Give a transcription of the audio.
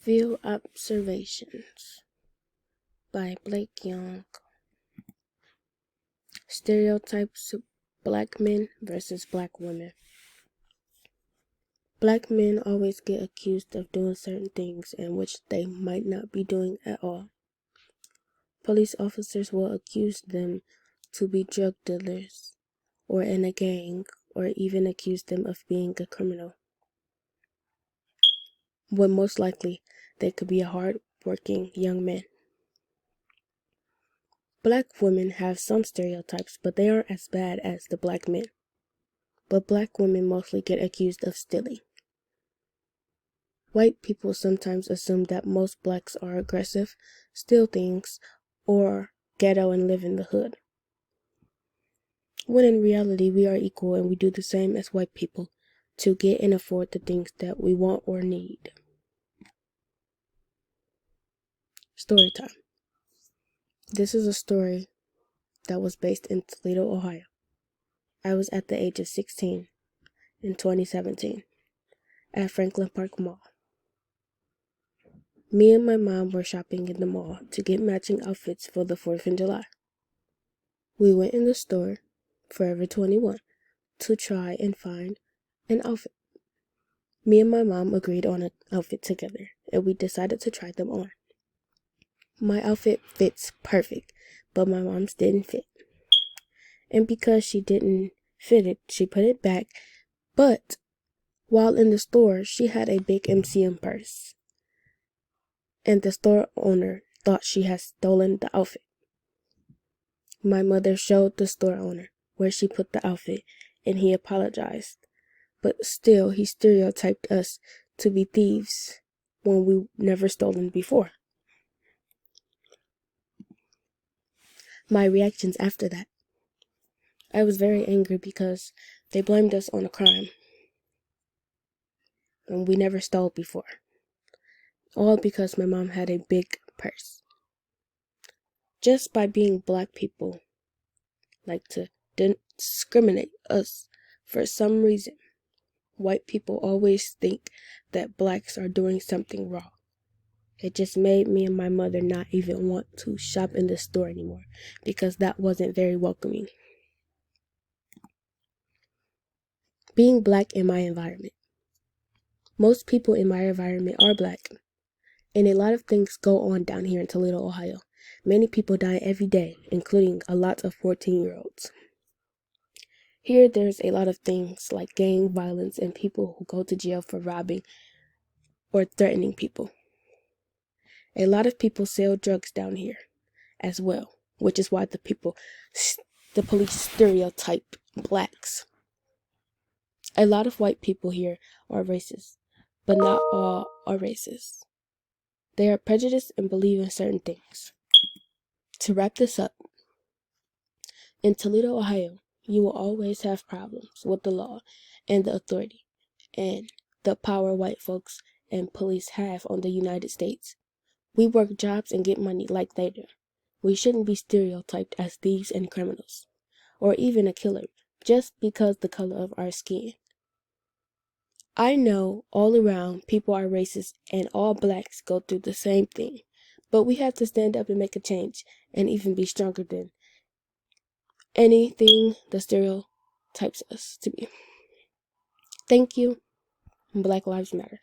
Field Observations by Blake Young. Stereotypes of black men versus black women. Black men always get accused of doing certain things in which they might not be doing at all. Police officers will accuse them to be drug dealers, or in a gang, or even accuse them of being a criminal, when most likely they could be a hard-working young man. Black women have some stereotypes, but they aren't as bad as the black men. But black women mostly get accused of stealing. White people sometimes assume that most blacks are aggressive, steal things, or ghetto and live in the hood, when in reality we are equal and we do the same as white people to get and afford the things that we want or need. Story time. This is a story that was based in Toledo, Ohio. I was at the age of 16 in 2017 at Franklin Park Mall. Me and my mom were shopping in the mall to get matching outfits for the 4th of July. We went in the store, Forever 21, to try and find an outfit. Me and my mom agreed on an outfit together, and we decided to try them on. My outfit fits perfect, but my mom's didn't fit. And because she didn't fit it, she put it back, but while in the store, she had a big MCM purse, and the store owner thought she had stolen the outfit. My mother showed the store owner where she put the outfit, and he apologized. But still, he stereotyped us to be thieves when we never stolen before. My reactions after that. I was very angry because they blamed us on a crime, and we never stole before. All because my mom had a big purse. Just by being black people like to discriminate us for some reason. White people always think that blacks are doing something wrong. It just made me and my mother not even want to shop in the store anymore because that wasn't very welcoming. Being black in my environment. Most people in my environment are black, and a lot of things go on down here in Toledo, Ohio. Many people die every day, including a lot of 14-year-olds. Here, there's a lot of things like gang violence and people who go to jail for robbing or threatening people. A lot of people sell drugs down here as well, which is why the police stereotype blacks. A lot of white people here are racist, but not all are racist. They are prejudiced and believe in certain things. To wrap this up, in Toledo, Ohio, you will always have problems with the law and the authority and the power white folks and police have on the United States. We work jobs and get money like they do. We shouldn't be stereotyped as thieves and criminals, or even a killer, just because the color of our skin. I know all around people are racist and all blacks go through the same thing, but we have to stand up and make a change and even be stronger than anything the stereotypes us to be. Thank you. Black Lives Matter.